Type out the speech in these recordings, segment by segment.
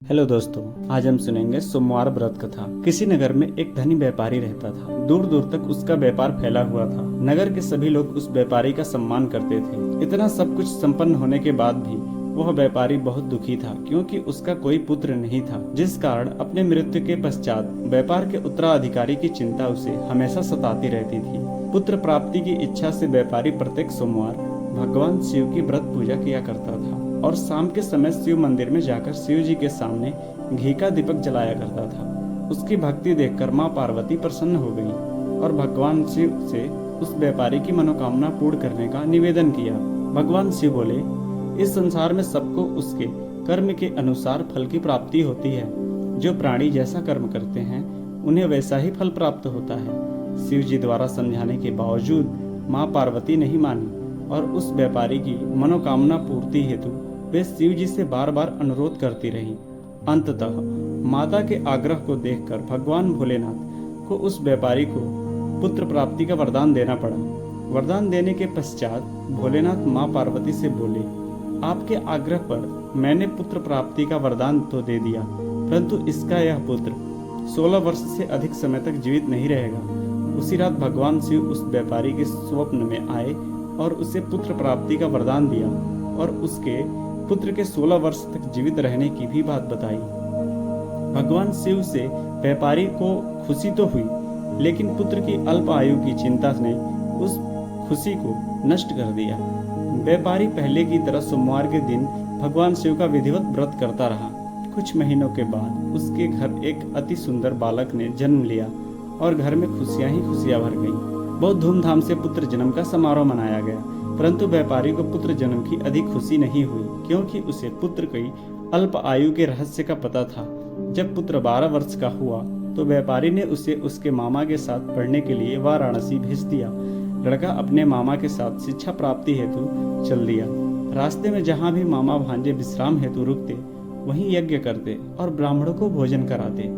Hello दोस्तों, आज हम सुनेंगे सोमवार व्रत कथा। किसी नगर में एक धनी व्यापारी रहता था। दूर दूर तक उसका व्यापार फैला हुआ था। नगर के सभी लोग उस व्यापारी का सम्मान करते थे। इतना सब कुछ संपन्न होने के बाद भी वह व्यापारी बहुत दुखी था, क्योंकि उसका कोई पुत्र नहीं था, जिस कारण अपने मृत्यु के पश्चात व्यापार के उत्तराधिकारी की चिंता उसे हमेशा सताती रहती थी। पुत्र प्राप्ति की इच्छा से व्यापारी प्रत्येक सोमवार भगवान शिव की व्रत पूजा किया करता था और शाम के समय शिव मंदिर में जाकर शिव जी के सामने घी का दीपक जलाया करता था। उसकी भक्ति देखकर माँ पार्वती प्रसन्न हो गई और भगवान शिव से उस व्यापारी की मनोकामना पूर्ण करने का निवेदन किया। भगवान शिव बोले, इस संसार में सबको उसके कर्म के अनुसार फल की प्राप्ति होती है। जो प्राणी जैसा कर्म करते हैं उन्हें वैसा ही फल प्राप्त होता है। शिव जी द्वारा समझाने के बावजूद माँ पार्वती नहीं मानी और उस व्यापारी की मनोकामना पूर्ति हेतु वे शिव जी से बार बार अनुरोध करती रही। अंततः माता के आग्रह को देखकर भगवान भोलेनाथ को उस व्यापारी को पुत्र प्राप्ति का वरदान देना पड़ा। वरदान देने के पश्चात भोलेनाथ माँ पार्वती से बोले, आपके आग्रह पर मैंने पुत्र प्राप्ति का वरदान तो दे दिया, परंतु इसका यह पुत्र 16 वर्ष से अधिक समय तक जीवित नहीं रहेगा। उसी रात भगवान शिव उस व्यापारी के स्वप्न में आए और उसे पुत्र प्राप्ति का वरदान दिया और उसके पुत्र के 16 वर्ष तक जीवित रहने की भी बात बताई। भगवान शिव से व्यापारी को खुशी तो हुई, लेकिन पुत्र की अल्प आयु की चिंता ने उस खुशी को नष्ट कर दिया। व्यापारी पहले की तरह सोमवार के दिन भगवान शिव का विधिवत व्रत करता रहा। कुछ महीनों के बाद उसके घर एक अति सुंदर बालक ने जन्म लिया और घर में खुशियां ही खुशियां भर गईं। बहुत धूमधाम से पुत्र जन्म का समारोह मनाया गया, परंतु व्यापारी को पुत्र जन्म की अधिक खुशी नहीं हुई, क्योंकि उसे पुत्र की अल्प आयु के रहस्य का पता था। जब पुत्र 12 वर्ष का हुआ तो व्यापारी ने उसे उसके मामा के साथ पढ़ने के लिए वाराणसी भेज दिया। लड़का अपने मामा के साथ शिक्षा प्राप्ति हेतु चल दिया। रास्ते में जहाँ भी मामा भांजे विश्राम हेतु रुकते, वहीं यज्ञ करते और ब्राह्मणों को भोजन कराते।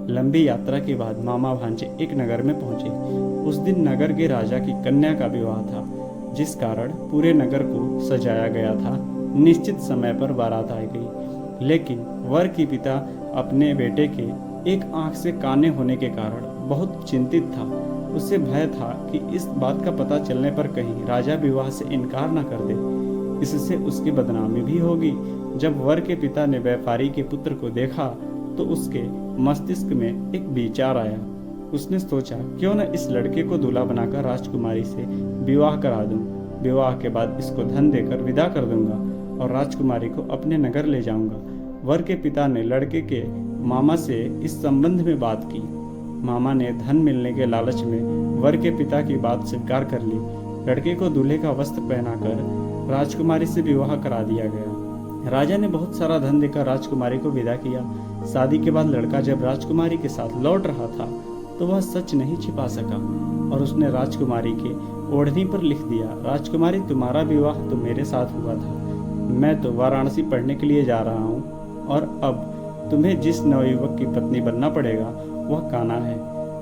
लंबी यात्रा के बाद मामा भांजे एक नगर में पहुंचे। उस दिन नगर के राजा की कन्या का विवाह था, जिस कारण पूरे नगर को सजाया गया था। निश्चित समय पर बारात आ गई, लेकिन वर की पिता अपने बेटे के एक आंख से काने होने के कारण बहुत चिंतित था। उसे भय था कि इस बात का पता चलने पर कहीं राजा विवाह से इनकार न कर दे, इससे उसकी बदनामी भी होगी। जब वर के पिता ने व्यापारी के पुत्र को देखा तो उसके मस्तिष्क में एक विचार आया। उसने सोचा, क्यों न इस लड़के को दूल्हा बनाकर राजकुमारी से विवाह करा दूं। विवाह के बाद इसको धन देकर विदा कर दूंगा और राजकुमारी को अपने नगर ले जाऊंगा। वर के पिता ने लड़के के मामा से इस संबंध में बात की। मामा ने धन मिलने के लालच में वर के पिता की बात स्वीकार कर ली। लड़के को दूल्हे का वस्त्र पहनाकर राजकुमारी से विवाह करा दिया गया। राजा ने बहुत सारा धन देकर राजकुमारी को विदा किया। शादी के बाद लड़का जब राजकुमारी के साथ लौट रहा था तो वह सच नहीं छिपा सका और उसने राजकुमारी के ओढ़नी पर लिख दिया, राजकुमारी तुम्हारा विवाह तो मेरे साथ हुआ था, मैं तो वाराणसी पढ़ने के लिए जा रहा हूँ और अब तुम्हें जिस नवयुवक की पत्नी बनना पड़ेगा वह काना है।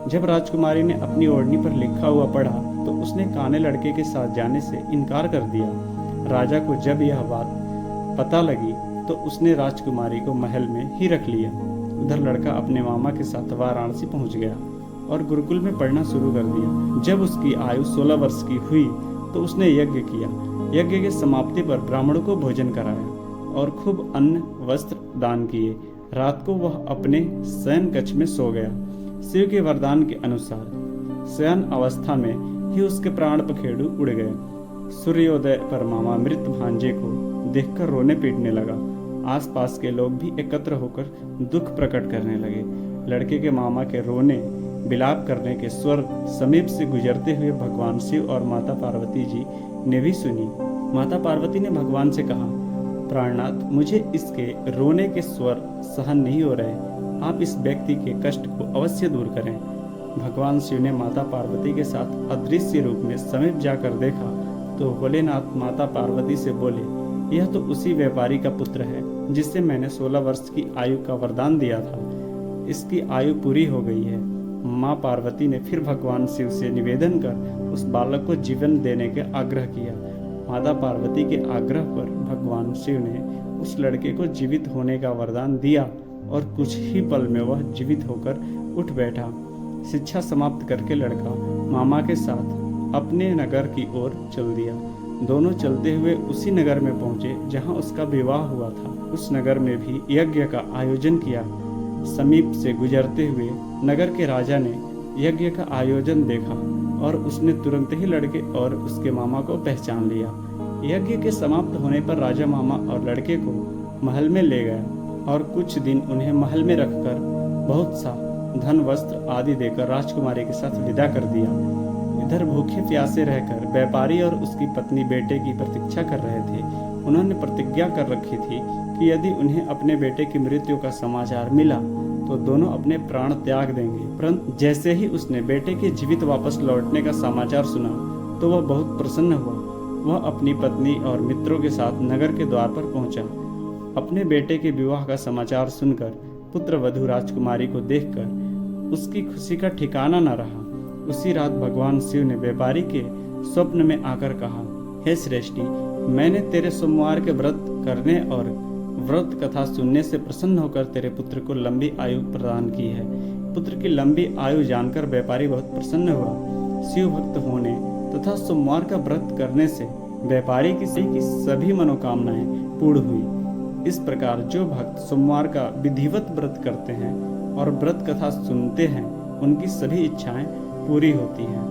जब राजकुमारी ने अपनी ओढ़नी पर लिखा हुआ पढ़ा तो उसने काने लड़के के साथ जाने से इनकार कर दिया। राजा को जब यह बात पता लगी तो उसने राजकुमारी को महल में ही रख लिया। उधर लड़का अपने मामा के साथ वाराणसी पहुंच गया और गुरुकुल में पढ़ना शुरू कर दिया। जब उसकी आयु 16 वर्ष की हुई तो उसने यज्ञ किया। यज्ञ के समाप्ति पर ब्राह्मणों को भोजन कराया और खूब अन्न वस्त्र दान किए। रात को वह अपने शयन कक्ष में सो गया। शिव के वरदान के अनुसार शयन अवस्था में ही उसके प्राण पखेरु उड़ गए। सूर्योदय पर मामा मृत भांजे को देखकर रोने पीटने लगा। आसपास के लोग भी एकत्र होकर दुख प्रकट करने लगे। लड़के के मामा के रोने विलाप करने के स्वर समीप से गुजरते हुए भगवान शिव और माता पार्वती जी ने भी सुनी। माता पार्वती ने भगवान से कहा, प्राणनाथ, मुझे इसके रोने के स्वर सहन नहीं हो रहे, आप इस व्यक्ति के कष्ट को अवश्य दूर करें। भगवान शिव ने माता पार्वती के साथ अदृश्य रूप में समीप जाकर देखा तो भोलेनाथ माता पार्वती से बोले, यह तो उसी व्यापारी का पुत्र है जिससे मैंने 16 वर्ष की आयु का वरदान दिया था। इसकी आयु पूरी हो गई है। माँ पार्वती ने फिर भगवान शिव से निवेदन कर उस बालक को जीवन देने के आग्रह किया। माता पार्वती के आग्रह पर भगवान शिव ने उस लड़के को जीवित होने का वरदान दिया और कुछ ही पल में वह जीवित होकर उठ बैठा। शिक्षा समाप्त करके लड़का मामा के साथ अपने नगर की ओर चल दिया। दोनों चलते हुए उसी नगर में पहुंचे जहां उसका विवाह हुआ था। उस नगर में भी यज्ञ का आयोजन किया। समीप से गुजरते हुए नगर के राजा ने यज्ञ का आयोजन देखा और उसने तुरंत ही लड़के और उसके मामा को पहचान लिया। यज्ञ के समाप्त होने पर राजा मामा और लड़के को महल में ले गया और कुछ दिन उन्हें महल में रखकर बहुत सा धन वस्त्र आदि देकर राजकुमारी के साथ विदा कर दिया। इधर भूखे प्यासे रहकर व्यापारी और उसकी पत्नी बेटे की प्रतीक्षा कर रहे थे। उन्होंने प्रतिज्ञा कर रखी थी कि यदि उन्हें अपने बेटे की मृत्यु का समाचार मिला तो दोनों अपने प्राण त्याग देंगे। परंतु जैसे ही उसने बेटे के जीवित वापस लौटने का समाचार सुना तो वह बहुत प्रसन्न हुआ। वह अपनी पत्नी और मित्रों के साथ नगर के द्वार पर पहुंचा। अपने बेटे के विवाह का समाचार सुनकर पुत्र वधू राजकुमारी को देखकर उसकी खुशी का ठिकाना न रहा। उसी रात भगवान शिव ने व्यापारी के स्वप्न में आकर कहा, हे श्रेष्ठी, मैंने तेरे सोमवार के व्रत करने और व्रत कथा सुनने से प्रसन्न होकर तेरे पुत्र को लंबी आयु प्रदान की है। पुत्र की लंबी आयु जानकर व्यापारी बहुत प्रसन्न हुआ। शिव भक्त होने तथा सोमवार का व्रत करने से व्यापारी की सभी मनोकामनाएं पूर्ण हुई। इस प्रकार जो भक्त सोमवार का विधिवत व्रत करते हैं और व्रत कथा सुनते हैं उनकी सभी इच्छाएं पूरी होती हैं।